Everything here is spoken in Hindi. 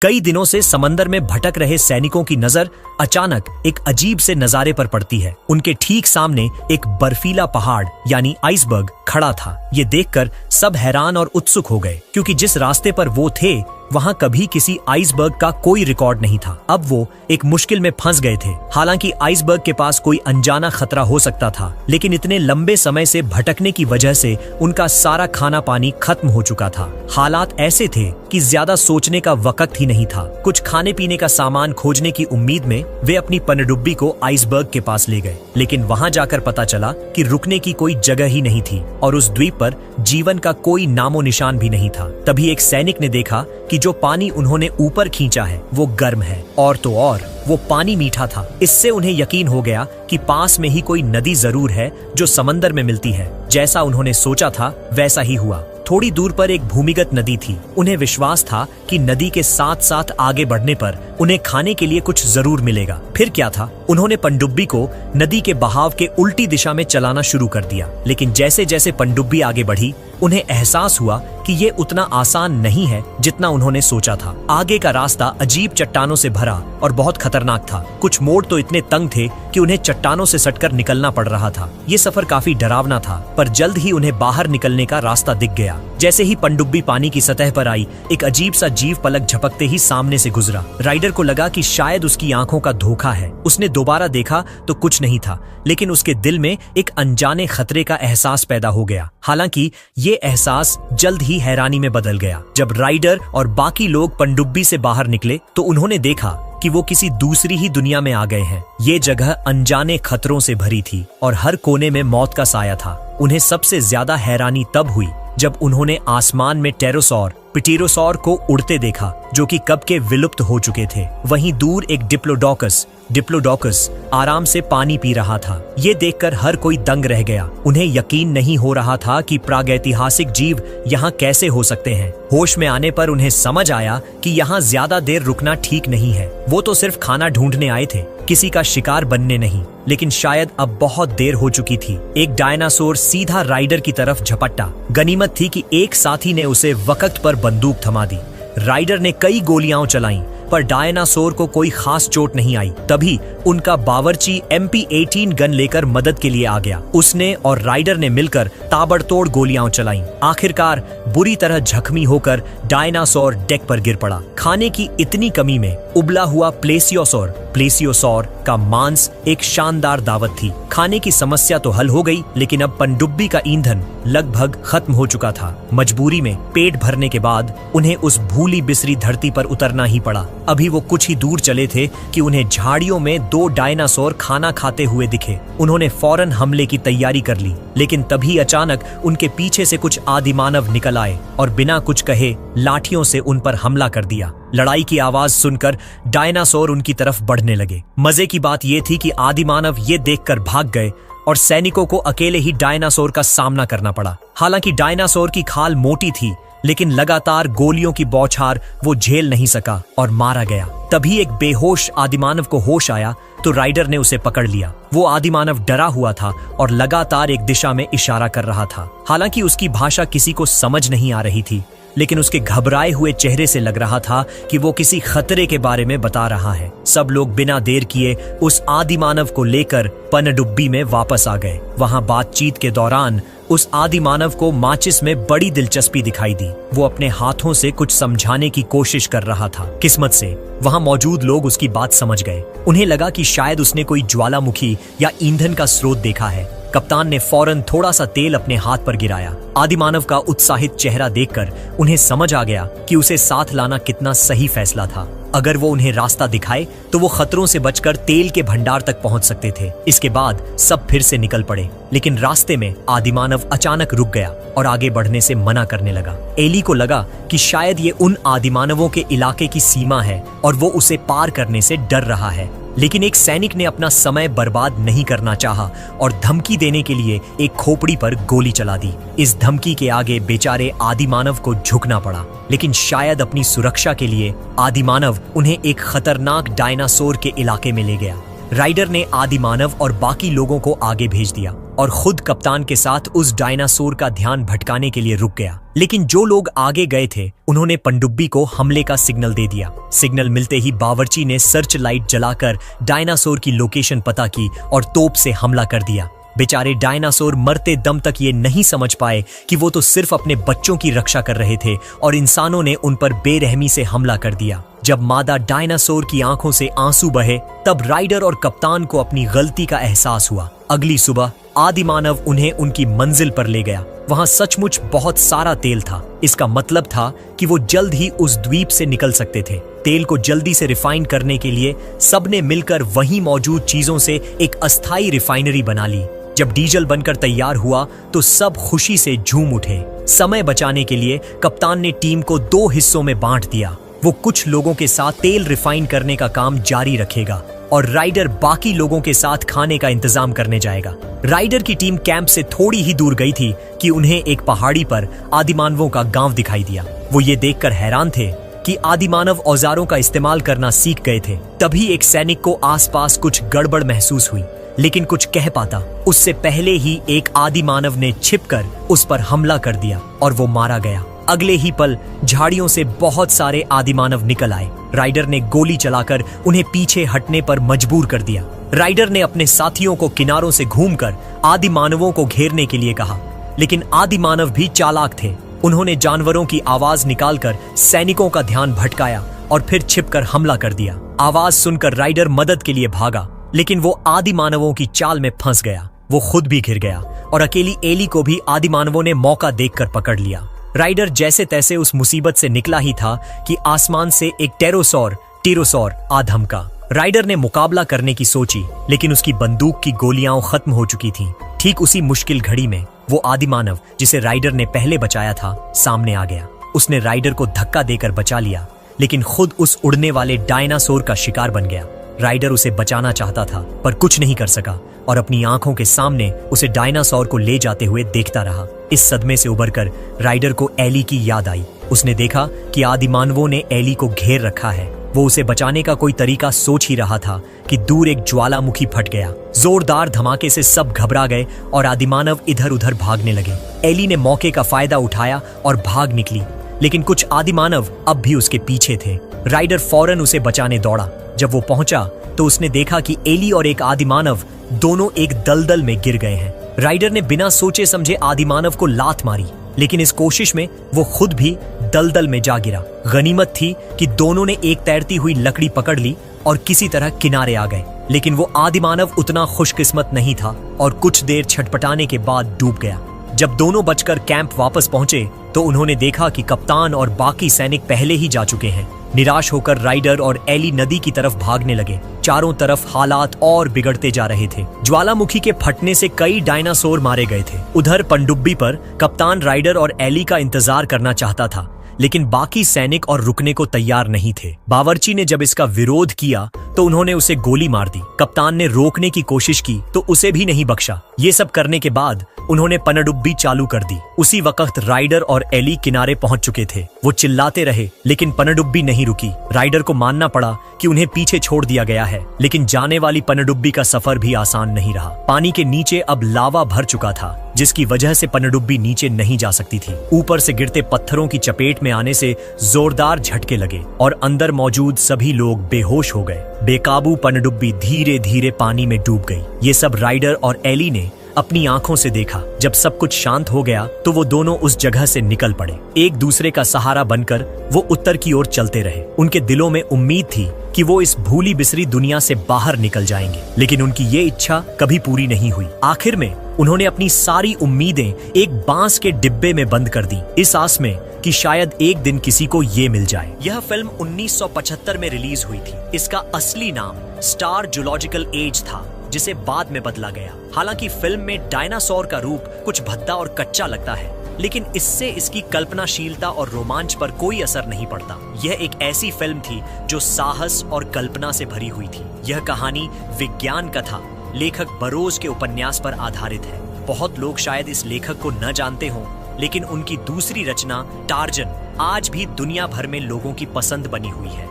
कई दिनों से समंदर में भटक रहे सैनिकों की नजर अचानक एक अजीब से नजारे पर पड़ती है। उनके ठीक सामने एक बर्फीला पहाड़ यानी आइसबर्ग खड़ा था। ये देखकर सब हैरान और उत्सुक हो गए, क्योंकि जिस रास्ते पर वो थे वहां कभी किसी आइसबर्ग का कोई रिकॉर्ड नहीं था। अब वो एक मुश्किल में फंस गए थे। हालांकि आइसबर्ग के पास कोई अनजाना खतरा हो सकता था, लेकिन इतने लंबे समय से भटकने की वजह से उनका सारा खाना पानी खत्म हो चुका था। हालात ऐसे थे कि ज्यादा सोचने का वक्त ही नहीं था। कुछ खाने पीने का सामान खोजने की उम्मीद में वे अपनी पनडुब्बी को आइसबर्ग के पास ले गए, लेकिन वहां जाकर पता चला कि रुकने की कोई जगह ही नहीं थी और उस द्वीप पर जीवन का कोई नामो निशान भी नहीं था। तभी एक सैनिक ने देखा कि जो पानी उन्होंने ऊपर खींचा है वो गर्म है, और तो और वो पानी मीठा था। इससे उन्हें यकीन हो गया कि पास में ही कोई नदी जरूर है जो समंदर में मिलती है। जैसा उन्होंने सोचा था वैसा ही हुआ। थोड़ी दूर पर एक भूमिगत नदी थी। उन्हें विश्वास था कि नदी के साथ साथ आगे बढ़ने पर उन्हें खाने के लिए कुछ जरूर मिलेगा। फिर क्या था, उन्होंने पनडुब्बी को नदी के बहाव के उल्टी दिशा में चलाना शुरू कर दिया। लेकिन जैसे जैसे पनडुब्बी आगे बढ़ी उन्हें एहसास हुआ कि ये उतना आसान नहीं है जितना उन्होंने सोचा था। आगे का रास्ता अजीब चट्टानों से भरा और बहुत खतरनाक था। कुछ मोड़ तो इतने तंग थे कि उन्हें चट्टानों से सटकर निकलना पड़ रहा था। ये सफर काफी डरावना था, पर जल्द ही उन्हें बाहर निकलने का रास्ता दिख गया। जैसे ही पनडुब्बी पानी की सतह पर आई, एक अजीब सा जीव पलक झपकते ही सामने से गुजरा। राइडर को लगा कि शायद उसकी आंखों का धोखा है। उसने दोबारा देखा तो कुछ नहीं था, लेकिन उसके दिल में एक अनजाने खतरे का एहसास पैदा हो गया। हालांकि ये एहसास जल्द ही हैरानी में बदल गया। जब राइडर और बाकी लोग पनडुब्बी से बाहर निकले तो उन्होंने देखा कि वो किसी दूसरी ही दुनिया में आ गए हैं। ये जगह अनजाने खतरों से भरी थी और हर कोने में मौत का साया था। उन्हें सबसे ज्यादा हैरानी तब हुई जब उन्होंने आसमान में टेरोसौर पिटेरोसौर को उड़ते देखा, जो कि कब के विलुप्त हो चुके थे। वहीं दूर एक डिप्लोडोकस आराम से पानी पी रहा था। ये देखकर हर कोई दंग रह गया। उन्हें यकीन नहीं हो रहा था कि प्रागैतिहासिक जीव यहाँ कैसे हो सकते हैं। होश में आने पर उन्हें समझ आया कि यहाँ ज्यादा देर रुकना ठीक नहीं है। वो तो सिर्फ खाना ढूंढने आए थे, किसी का शिकार बनने नहीं। लेकिन शायद अब बहुत देर हो चुकी थी। एक डायनासोर सीधा राइडर की तरफ झपटा। गनीमत थी कि एक साथी ने उसे वक्त पर बंदूक थमा दी। राइडर ने कई गोलियां चलाईं, पर डायनासोर को कोई खास चोट नहीं आई। तभी उनका बावर्ची MP-18 गन लेकर मदद के लिए आ गया। उसने और राइडर ने मिलकर ताबड़तोड़ गोलियां चलाईं। आखिरकार बुरी तरह जख्मी होकर डायनासोर डेक पर गिर पड़ा। खाने की इतनी कमी में उबला हुआ प्लेसियोसौर का मांस एक शानदार दावत थी। खाने की समस्या तो हल हो गई, लेकिन अब पनडुब्बी का ईंधन लगभग खत्म हो चुका था। मजबूरी में पेट भरने के बाद उन्हें उस भूली बिसरी धरती पर उतरना ही पड़ा। अभी वो कुछ ही दूर चले थे कि उन्हें झाड़ियों में 2 डायनासोर खाना खाते हुए दिखे। उन्होंने फौरन हमले की तैयारी कर ली, लेकिन तभी अचानक उनके पीछे से कुछ आदिमानव निकल आए और बिना कुछ कहे लाठियों से उन पर हमला कर दिया। लड़ाई की आवाज सुनकर डायनासोर उनकी तरफ बढ़ने लगे। मजे की बात यह थी कि आदिमानव ये देखकर भाग गए और सैनिकों को अकेले ही डायनासोर का सामना करना पड़ा। हालांकि डायनासोर की खाल मोटी थी, लेकिन लगातार गोलियों की बौछार वो झेल नहीं सका और मारा गया। तभी एक बेहोश आदिमानव को होश आया तो राइडर ने उसे पकड़ लिया। वो आदिमानव डरा हुआ था और लगातार एक दिशा में इशारा कर रहा था। हालांकि उसकी भाषा किसी को समझ नहीं आ रही थी, लेकिन उसके घबराए हुए चेहरे से लग रहा था कि वो किसी खतरे के बारे में बता रहा है। सब लोग बिना देर किए उस आदिमानव को लेकर पनडुब्बी में वापस आ गए। वहां बातचीत के दौरान उस आदिमानव को माचिस में बड़ी दिलचस्पी दिखाई दी। वो अपने हाथों से कुछ समझाने की कोशिश कर रहा था। किस्मत से वहां मौजूद लोग उसकी बात समझ गए। उन्हें लगा कि शायद उसने कोई ज्वालामुखी या ईंधन का स्रोत देखा है। कप्तान ने फौरन थोड़ा सा तेल अपने हाथ पर गिराया। आदिमानव का उत्साहित चेहरा देखकर उन्हें समझ आ गया कि उसे साथ लाना कितना सही फैसला था। अगर वो उन्हें रास्ता दिखाए तो वो खतरों से बचकर तेल के भंडार तक पहुंच सकते थे। इसके बाद सब फिर से निकल पड़े, लेकिन रास्ते में आदिमानव अचानक रुक गया और आगे बढ़ने से मना करने लगा। एली को लगा कि शायद ये उन आदिमानवों के इलाके की सीमा है और वो उसे पार करने से डर रहा है। लेकिन एक सैनिक ने अपना समय बर्बाद नहीं करना चाहा और धमकी देने के लिए एक खोपड़ी पर गोली चला दी। इस धमकी के आगे बेचारे आदिमानव को झुकना पड़ा, लेकिन शायद अपनी सुरक्षा के लिए आदिमानव उन्हें एक खतरनाक डायनासोर के इलाके में ले गया। राइडर ने आदिमानव और बाकी लोगों को आगे भेज दिया और खुद कप्तान के साथ उस डायनासोर का ध्यान भटकाने के लिए रुक गया। लेकिन जो लोग आगे गए थे उन्होंने पनडुब्बी को हमले का सिग्नल दे दिया। सिग्नल मिलते ही बावर्ची ने सर्च लाइट जलाकर डायनासोर की लोकेशन पता की और तोप से हमला कर दिया। बेचारे डायनासोर मरते दम तक ये नहीं समझ पाए कि वो तो सिर्फ अपने बच्चों की रक्षा कर रहे थे और इंसानों ने उन पर बेरहमी से हमला कर दिया। जब मादा डायनासोर की आंखों से आंसू बहे तब राइडर और कप्तान को अपनी गलती का एहसास हुआ। अगली सुबह आदिमानव उन्हें उनकी मंजिल पर ले गया। वहां सचमुच बहुत सारा तेल था। इसका मतलब था कि वो जल्द ही उस द्वीप से निकल सकते थे। तेल को जल्दी से रिफाइन करने के लिए सबने मिलकर वहीं मौजूद चीजों से एक अस्थायी रिफाइनरी बना ली। जब डीजल बनकर तैयार हुआ तो सब खुशी से झूम उठे। समय बचाने के लिए कप्तान ने टीम को 2 हिस्सों में बांट दिया। वो कुछ लोगों के साथ तेल रिफाइन करने का काम जारी रखेगा और राइडर बाकी लोगों के साथ खाने का इंतजाम करने जाएगा। राइडर की टीम कैंप से थोड़ी ही दूर गई थी कि उन्हें एक पहाड़ी पर आदिमानवों का गांव दिखाई दिया। वो ये देखकर हैरान थे कि आदिमानव औजारों का इस्तेमाल करना सीख गए थे। तभी एक सैनिक को आसपास कुछ गड़बड़ महसूस हुई, लेकिन कुछ कह पाता उससे पहले ही एक आदिमानव ने छिपकर उस पर हमला कर दिया और वो मारा गया। अगले ही पल झाड़ियों से बहुत सारे आदिमानव निकल आए। राइडर ने गोली चलाकर उन्हें पीछे हटने पर मजबूर कर दिया। राइडर ने अपने साथियों को किनारों से घूमकर आदिमानवों को घेरने के लिए कहा, लेकिन आदिमानव भी चालाक थे। उन्होंने जानवरों की आवाज निकालकर सैनिकों का ध्यान भटकाया और फिर छिपकर हमला कर दिया। आवाज सुनकर राइडर मदद के लिए भागा, लेकिन वो आदिमानवों की चाल में फंस गया। वो खुद भी घिर गया और अकेली एली को भी आदिमानवों ने मौका देखकर पकड़ लिया। राइडर जैसे तैसे उस मुसीबत से निकला ही था कि आसमान से एक टेरोसौर आ धमका। राइडर ने मुकाबला करने की सोची, लेकिन उसकी बंदूक की गोलियां खत्म हो चुकी थीं। ठीक उसी मुश्किल घड़ी में वो आदिमानव जिसे राइडर ने पहले बचाया था सामने आ गया। उसने राइडर को धक्का देकर बचा लिया, लेकिन खुद उस उड़ने वाले डायनासोर का शिकार बन गया। राइडर उसे बचाना चाहता था पर कुछ नहीं कर सका और अपनी आंखों के सामने उसे डायनासोर को ले जाते हुए देखता रहा। इस सदमे से उबरकर राइडर को एली की याद आई। उसने देखा कि आदिमानवों ने एली को घेर रखा है। वो उसे बचाने का कोई तरीका सोच ही रहा था कि दूर एक ज्वालामुखी फट गया। जोरदार धमाके से सब घबरा गए और आदिमानव इधर उधर भागने लगे। एली ने मौके का फायदा उठाया और भाग निकली, लेकिन कुछ आदिमानव अब भी उसके पीछे थे। राइडर फौरन उसे बचाने दौड़ा। जब वो पहुंचा तो उसने देखा कि एली और एक आदिमानव दोनों एक दलदल में गिर गए हैं। राइडर ने बिना सोचे समझे आदिमानव को लात मारी, लेकिन इस कोशिश में वो खुद भी दलदल में जा गिरा। गनीमत थी कि दोनों ने एक तैरती हुई लकड़ी पकड़ ली और किसी तरह किनारे आ गए, लेकिन वो आदिमानव उतना खुशकिस्मत नहीं था और कुछ देर छटपटाने के बाद डूब गया। जब दोनों बचकर कैंप वापस पहुंचे तो उन्होंने देखा कि कप्तान और बाकी सैनिक पहले ही जा चुके हैं। निराश होकर राइडर और एली नदी की तरफ भागने लगे। चारों तरफ हालात और बिगड़ते जा रहे थे। ज्वालामुखी के फटने से कई डायनासोर मारे गए थे। उधर पनडुब्बी पर कप्तान राइडर और एली का इंतजार करना चाहता था, लेकिन बाकी सैनिक और रुकने को तैयार नहीं थे। बावर्ची ने जब इसका विरोध किया तो उन्होंने उसे गोली मार दी। कप्तान ने रोकने की कोशिश की तो उसे भी नहीं बख्शा। ये सब करने के बाद उन्होंने पनडुब्बी चालू कर दी। उसी वक्त राइडर और एली किनारे पहुंच चुके थे। वो चिल्लाते रहे, लेकिन पनडुब्बी नहीं रुकी। राइडर को मानना पड़ा कि उन्हें पीछे छोड़ दिया गया है, लेकिन जाने वाली पनडुब्बी का सफर भी आसान नहीं रहा। पानी के नीचे अब लावा भर चुका था, जिसकी वजह से पनडुब्बी नीचे नहीं जा सकती थी। ऊपर से गिरते पत्थरों की चपेट में आने से जोरदार झटके लगे और अंदर मौजूद सभी लोग बेहोश हो गए। बेकाबू पनडुब्बी धीरे धीरे पानी में डूब गई। ये सब राइडर और एली ने अपनी आंखों से देखा। जब सब कुछ शांत हो गया तो वो दोनों उस जगह से निकल पड़े। एक दूसरे का सहारा बनकर वो उत्तर की ओर चलते रहे। उनके दिलों में उम्मीद थी कि वो इस भूली बिसरी दुनिया से बाहर निकल जाएंगे, लेकिन उनकी ये इच्छा कभी पूरी नहीं हुई। आखिर में उन्होंने अपनी सारी उम्मीदें एक बांस के डिब्बे में बंद कर दी, इस आस में कि शायद एक दिन किसी को ये मिल जाए। यह फिल्म 1975 में रिलीज हुई थी। इसका असली नाम स्टार जूलॉजिकल एज था, जिसे बाद में बदला गया। हालांकि फिल्म में डायनासोर का रूप कुछ भद्दा और कच्चा लगता है, लेकिन इससे इसकी कल्पनाशीलता और रोमांच पर कोई असर नहीं पड़ता। यह एक ऐसी फिल्म थी जो साहस और कल्पना से भरी हुई थी। यह कहानी विज्ञान कथा लेखक बरोज के उपन्यास पर आधारित है। बहुत लोग शायद इस लेखक को न जानते हों, लेकिन उनकी दूसरी रचना टार्जन आज भी दुनिया भर में लोगों की पसंद बनी हुई है।